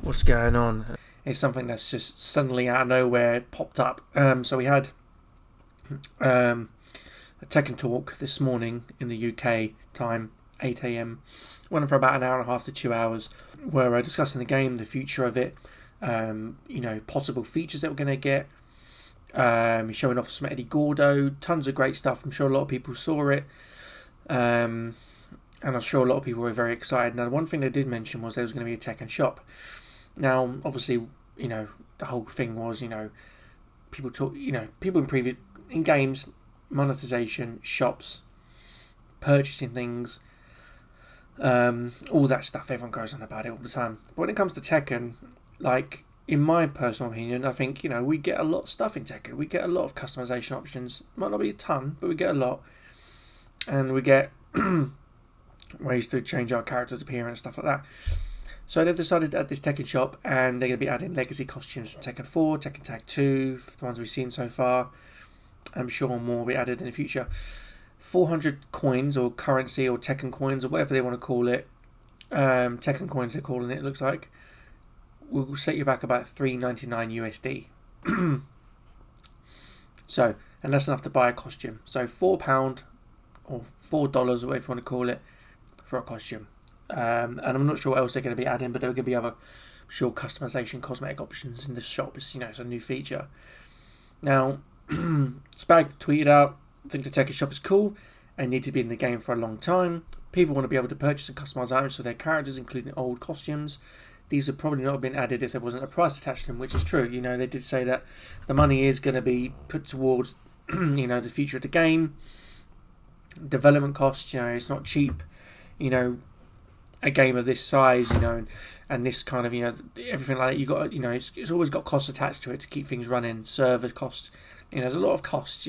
what's going on. It's something that's just suddenly out of nowhere popped up. So we had a Tekken talk this morning in the UK time, 8 a.m. Went on for about an hour and a half to 2 hours, where we're discussing the game, the future of it, possible features that we're going to get. Showing off some Eddie Gordo, tons of great stuff. I'm sure a lot of people saw it. And I'm sure a lot of people were very excited. Now, the one thing they did mention was there was going to be a Tekken shop. Now, obviously, the whole thing was, people talk, people in games, monetization, shops, purchasing things, all that stuff. Everyone goes on about it all the time. But when it comes to Tekken, like, in my personal opinion, I think, we get a lot of stuff in Tekken. We get a lot of customization options. Might not be a ton, but we get a lot. And we get ways to change our character's appearance, stuff like that. So they've decided to add this Tekken shop, and they're going to be adding legacy costumes from Tekken 4, Tekken Tag 2, the ones we've seen so far. I'm sure more will be added in the future. 400 coins, or currency, or Tekken coins, or whatever they want to call it. Tekken coins they're calling it, it looks like. Will set you back about $3.99 USD. So, and that's enough to buy a costume. So £4 or $4, whatever you want to call it, for a costume. And I'm not sure what else they're going to be adding, but there are going to be other, customization, cosmetic options in the shop. It's a new feature. Now, Spag tweeted out, I think the Tekken shop is cool and need to be in the game for a long time. People want to be able to purchase and customize items for their characters, including old costumes. These would probably not have been added if there wasn't a price attached to them, which is true. They did say that the money is going to be put towards, the future of the game. Development costs, it's not cheap, a game of this size, and this kind of, everything like that. You got, it's always got costs attached to it to keep things running. Server costs, there's a lot of costs,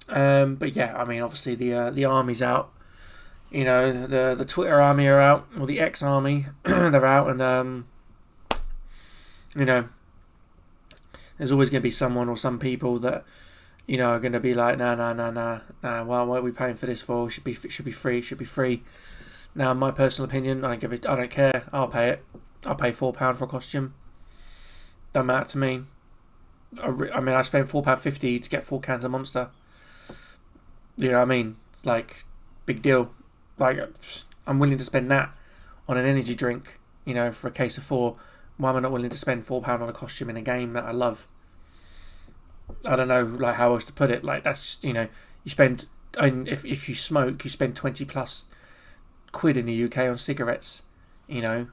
But yeah, obviously the army's out. The Twitter army are out, or the X army, they're out, and there's always going to be someone or some people that are going to be like, nah. Well, what are we paying for this for? It should be free. Now, in my personal opinion, I don't care. I'll pay it. I'll pay £4 for a costume. Don't matter to me. I spent £4.50 to get 4 cans of Monster. You know what I mean? It's like big deal. Like, I'm willing to spend that on an energy drink, for a case of 4. Why am I not willing to spend £4 on a costume in a game that I love? I don't know, like, how else to put it. Like, that's just, you spend, if you smoke, you spend 20 plus quid in the UK on cigarettes, but you're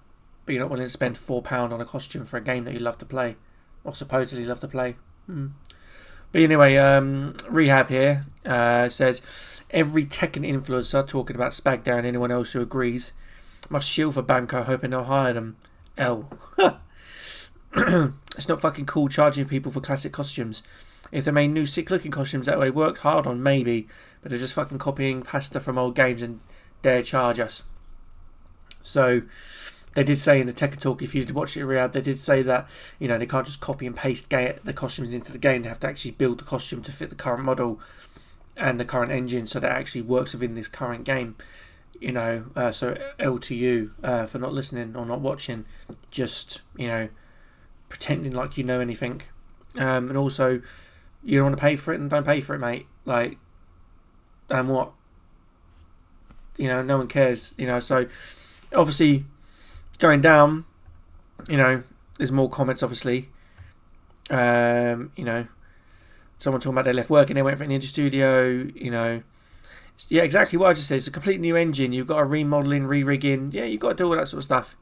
not willing to spend £4 on a costume for a game that you love to play, or supposedly love to play. But anyway, Rehab here says, every Tekken influencer talking about Spagdar and anyone else who agrees must shield for Bamco, hoping they'll hire them. L. It's not fucking cool charging people for classic costumes. If they made new sick looking costumes that they worked hard on, maybe, but they're just fucking copying pasta from old games and dare charge us. So they did say in the Tekken talk, if you did watch it, Rehab, they did say that they can't just copy and paste the costumes into the game. They have to actually build the costume to fit the current model and the current engine, so that it actually works within this current game. So L to you for not listening or not watching, just pretending like you know anything, and also you don't want to pay for it, and don't pay for it, mate. Like, and what? No one cares. So obviously going down. There's more comments. Obviously, someone talking about they left work and they went for an indie studio. Yeah, exactly what I just said. It's a complete new engine. You've got a remodeling, re-rigging. Yeah, you've got to do all that sort of stuff.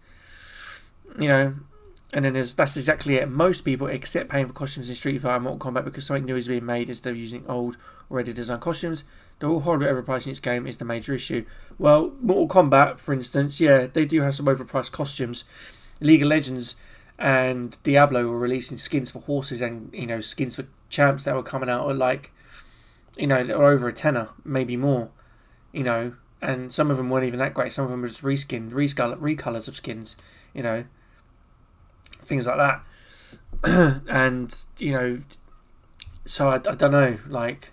And then that's exactly it. Most people accept paying for costumes in Street Fighter and Mortal Kombat because something new is being made instead of using old, already designed costumes. They're all horribly overpriced in each game is the major issue. Well, Mortal Kombat, for instance, yeah, they do have some overpriced costumes. League of Legends and Diablo were releasing skins for horses and, skins for champs that were coming out at like, that were over a tenner, maybe more, and some of them weren't even that great. Some of them were just recolors of skins, things like that. And, so I don't know, like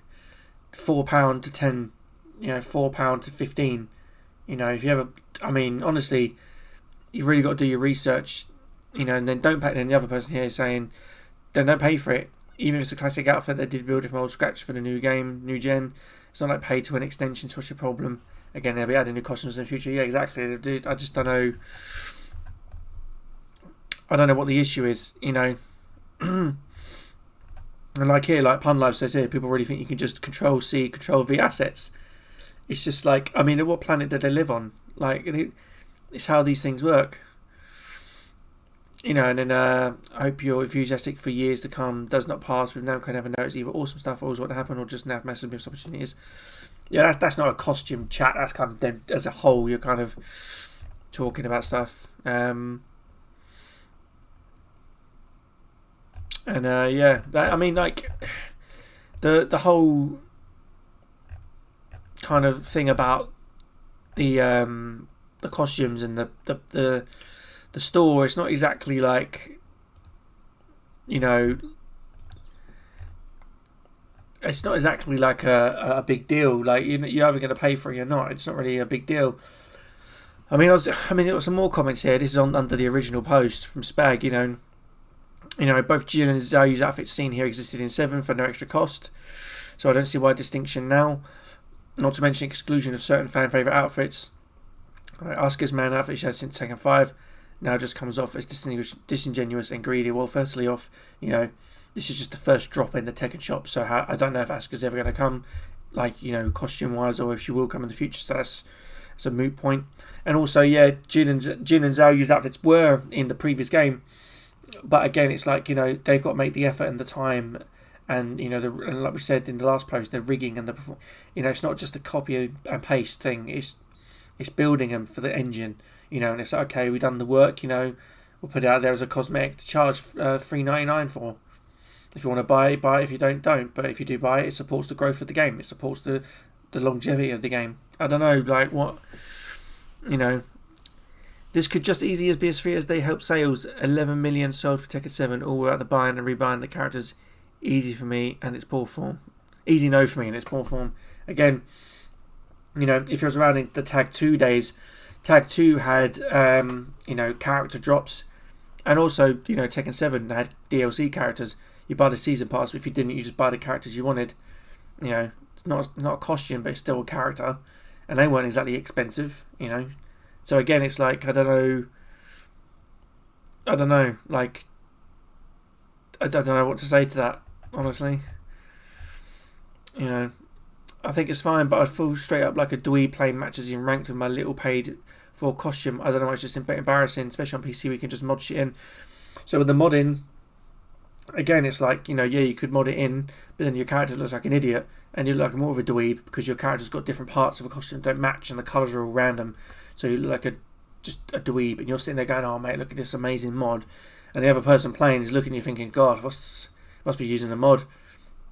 £4 to 10, £4 to 15, if you ever, honestly, you've really got to do your research you know, and then don't pay. Then the other person here is saying, then don't pay for it, even if it's a classic outfit they did build it from old scratch for the new game, new gen. It's not like pay to win extensions. What's your problem? Again, they'll be adding new costumes in the future. Yeah, exactly. Dude, I just don't know. I don't know what the issue is, you know. And like here, like Pun Life says here, people really think you can just Control C, Control V assets. It's just like, I mean, what planet did they live on? Like, it's how these things work. You know, and then I hope you're enthusiastic for years to come. Does not pass with now can never know. It's either awesome stuff always what to happen or just nav massive missed opportunities. Yeah, that's not a costume chat. That's kind of them as a whole. You're kind of talking about stuff. Yeah, that, I mean, like the whole kind of thing about the costumes and the store. It's not exactly like, you know, it's not exactly like a big deal. Like you're either going to pay for it or not. It's not really a big deal. I mean, there were some more comments here. This is under the original post from Spag. You know, both Jill and Zhou's outfits seen here existed in 7 for no extra cost. So I don't see why distinction now. Not to mention exclusion of certain fan favourite outfits. Asuka's man outfit she had since Tekken 5 now just comes off as disingenuous and greedy. Well, firstly off, you know, this is just the first drop in the Tekken shop. So I don't know if Asuka's ever going to come, like, you know, costume-wise, or if she will come in the future. So that's a moot point. And also, yeah, Jin and Zhou's outfits were in the previous game. But again, it's like, you know, they've got to make the effort and the time, and, you know, and like we said in the last post, the rigging and you know, it's not just a copy and paste thing. It's building them for the engine, you know, and it's like, okay, we've done the work, you know, we'll put it out there as a cosmetic to charge $3.99 for. If you want to buy it, buy it. If you don't. But if you do buy it, it supports the growth of the game. It supports the longevity of the game. I don't know, like what, you know. This could just easily be as free as they help sales. 11 million sold for Tekken 7, all without the buying and rebuying the characters. Easy for me and it's poor form. Easy no for me and it's poor form. Again, you know, if you're around in the Tag 2 days, Tag 2 had, you know, character drops. And also, you know, Tekken 7 had DLC characters. You buy the season pass, but if you didn't, you just buy the characters you wanted. You know, it's not a costume, but it's still a character. And they weren't exactly expensive, you know. So again, it's like, I don't know, like, I don't know what to say to that, honestly. You know, I think it's fine, but I'd feel straight up like a dweeb playing matches in ranked with my little paid for costume. I don't know, it's just a bit embarrassing, especially on PC, we can just mod shit in. So with the modding, again, it's like, you know, yeah, you could mod it in, but then your character looks like an idiot, and you look like more of a dweeb because your character's got different parts of a costume that don't match, and the colours are all random. So you look like just a dweeb, and you're sitting there going, "Oh mate, look at this amazing mod," and the other person playing is looking at you thinking, "God, must be using a mod."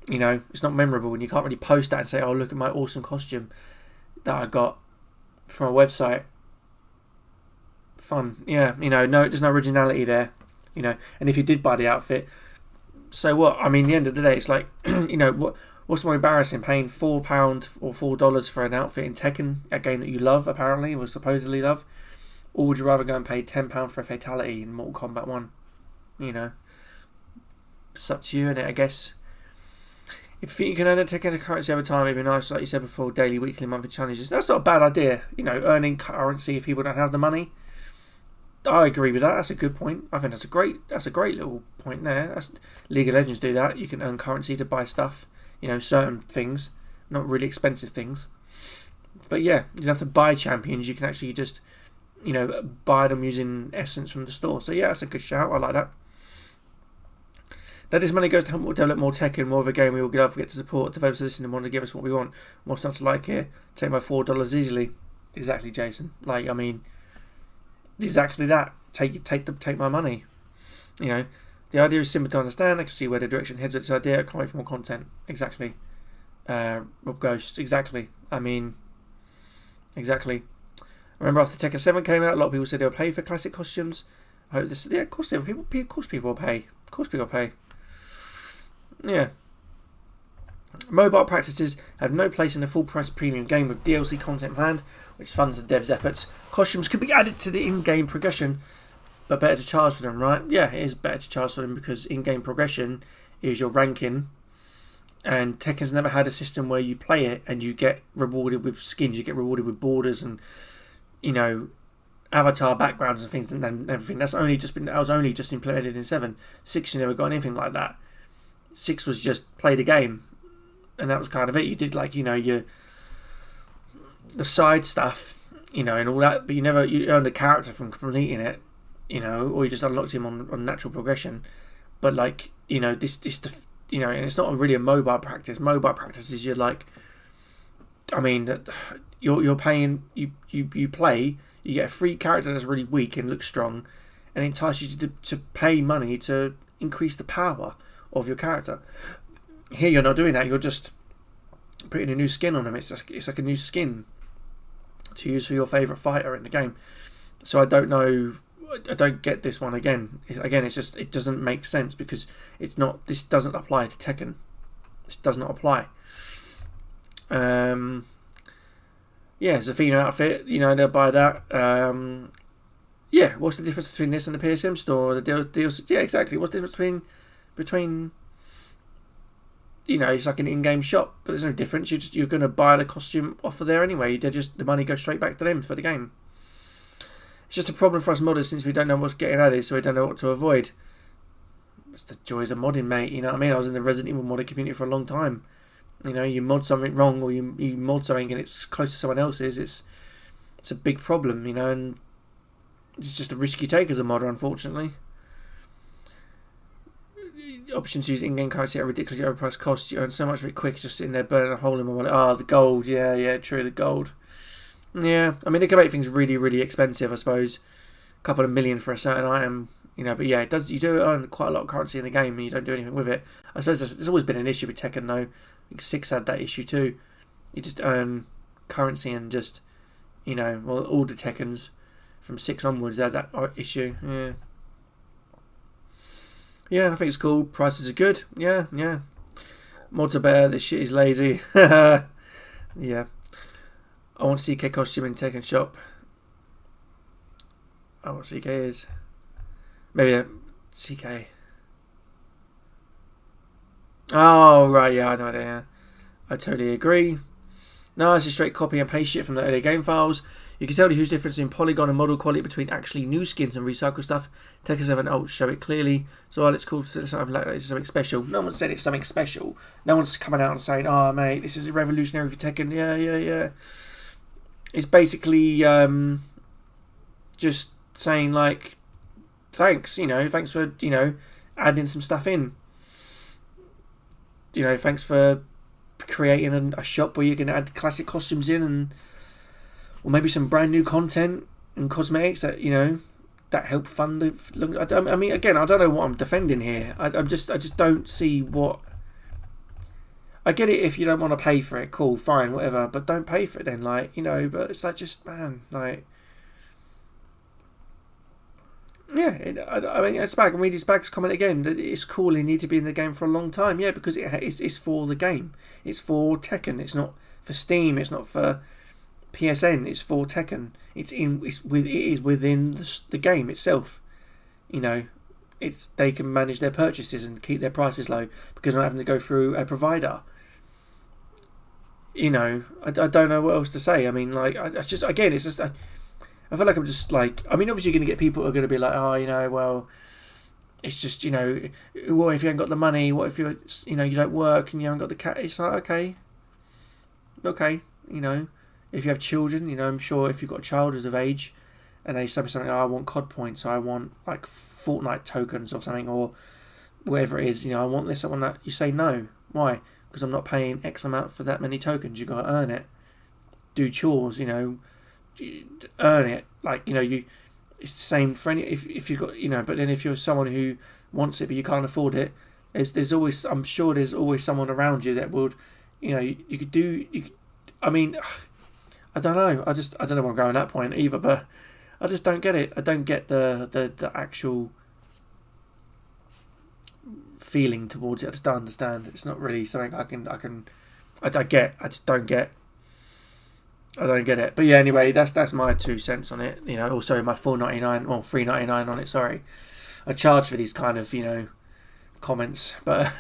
You know, it's not memorable, and you can't really post that and say, "Oh, look at my awesome costume that I got from a website." Fun, yeah. You know, no, there's no originality there. You know, and if you did buy the outfit, so what? I mean, at the end of the day, it's like, you know, what's more embarrassing, paying £4 or $4 for an outfit in Tekken, a game that you love, apparently, or supposedly love, or would you rather go and pay £10 for a fatality in Mortal Kombat 1? You know, it's up to you, innit, I guess. If you can earn a Tekken currency over time, it'd be nice, like you said before, daily, weekly, monthly challenges. That's not a bad idea, you know, earning currency if people don't have the money. I agree with that. That's a good point. I think that's a great little point there. That's, League of Legends do that. You can earn currency to buy stuff. You know, certain things, not really expensive things. But yeah, you don't have to buy champions. You can actually just, you know, buy them using essence from the store. So yeah, that's a good shout. I like that. That this money goes to help develop more Tekken, more of a game we all get to support. Developers listen and want to give us what we want. More stuff to like here. Take my $4 easily. Exactly, Jason. Like, I mean, exactly that. Take my money. You know. The idea is simple to understand. I can see where the direction heads with this idea. I can't wait for more content. Exactly. Rob Ghost. Exactly. I mean, exactly. I remember after Tekken 7 came out, a lot of people said they would pay for classic costumes. I hope this. Yeah, of course they will. Of course people will pay. Of course people will pay. Yeah. Mobile practices have no place in a full-price premium game with DLC content planned, which funds the devs' efforts. Costumes could be added to the in-game progression but better to charge for them, right? Yeah, it is better to charge for them because in-game progression is your ranking. And Tekken's never had a system where you play it and you get rewarded with skins, you get rewarded with borders and, you know, avatar backgrounds and things and everything. That was only just implemented in 7. 6, you never got anything like that. 6 was just play the game, and that was kind of it. You did, like, you know, the side stuff, you know, and all that, but you earned a character from completing it, you know, or you just unlocked him on natural progression. But, like, you know, you know, and it's not really a mobile practice. Mobile practice is you're like, I mean, you're paying, you play, you get a free character that's really weak and looks strong, and it entices you to pay money to increase the power of your character. Here you're not doing that. You're just putting a new skin on him. It's like a new skin to use for your favourite fighter in the game. So I don't know. I don't get this one again. It's just, it doesn't make sense because it's not. This doesn't apply to Tekken. This does not apply. Yeah, Zafina outfit. You know, they'll buy that. Yeah, what's the difference between this and the PSM store? The DLC? Yeah, exactly. What's the difference between? You know, it's like an in-game shop, but there's no difference. You're going to buy the costume off of there anyway. The money goes straight back to them for the game. It's just a problem for us modders since we don't know what's getting added, so we don't know what to avoid. It's the joys of modding, mate. You know what I mean? I was in the Resident Evil modding community for a long time. You know, you mod something wrong or you mod something and it's close to someone else's. It's a big problem, you know, and it's just a risk you take as a modder, unfortunately. Options to use in-game currency at ridiculously overpriced costs. You earn so much of it quick, just sitting there burning a hole in my wallet. Oh, the gold. Yeah, true, the gold. Yeah, I mean, they can make things really, really expensive, I suppose. A couple of million for a certain item, you know, but yeah, you do earn quite a lot of currency in the game and you don't do anything with it. I suppose there's always been an issue with Tekken, though. I think 6 had that issue too. You just earn currency and just, you know, well, all the Tekkens from 6 onwards had that issue. Yeah, I think it's cool. Prices are good. Yeah. Mods are better. This shit is lazy. Yeah. I want CK costume in Tekken shop. Oh, what CK is. Maybe a CK. Oh, right, yeah, I know that, yeah. I totally agree. No, it's a straight copy and paste shit from the earlier game files. You can tell the huge difference in polygon and model quality between actually new skins and recycled stuff. Tekken 7 Ult show it clearly. So while it's cool to it's something special, no one said it's something special. No one's coming out and saying, oh, mate, this is revolutionary for Tekken. Yeah. It's basically just saying, like, thanks, you know, thanks for, you know, adding some stuff in. You know, thanks for creating a shop where you can add classic costumes in or maybe some brand new content and cosmetics that, you know, that help fund the... I mean, again, I don't know what I'm defending here. I just don't see what... I get it if you don't want to pay for it, cool, fine, whatever, but don't pay for it then, like, you know, but it's like, just, man, like... Yeah, I mean, it's back. I mean, it's back's comment again that it's cool. It need to be in the game for a long time. Yeah, because it's for the game. It's for Tekken. It's not for Steam. It's not for PSN. It's for Tekken. It is within the game itself. You know, they can manage their purchases and keep their prices low because they're not having to go through a provider. You know, I don't know what else to say. I mean, like, it's just I feel like I'm just like, I mean, obviously you're going to get people who are going to be like, oh, you know, well, it's just, you know, what if you haven't got the money? What if you know, you don't work and you haven't got the cat? It's like, okay, you know, if you have children, you know, I'm sure if you've got a child who's of age and they say something, oh, I want COD points, or I want like Fortnite tokens or something, or whatever it is, you know, I want this, I want that. You say no. Why? Because I'm not paying X amount for that many tokens. You've got to earn it. Do chores, you know. Earn it, like, you know, it's the same for any, if you've got, you know, but then if you're someone who wants it but you can't afford it, there's always, I'm sure there's always someone around you that would, you know, you could, I mean, I don't know, I don't know where I'm going at that point either, but I just don't get it. I don't get the actual feeling towards it. I just don't understand. It's not really something I just don't get. I don't get it. But yeah, anyway, that's my 2 cents on it. You know, also my $4.99 or $3.99 on it. Sorry, I charge for these kind of comments, but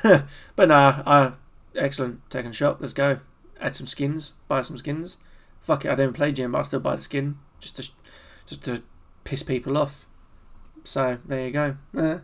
but nah, excellent Tekken shop. Let's go. Add some skins. Buy some skins. Fuck it, I don't play gym, but I still buy the skin just to piss people off. So there you go.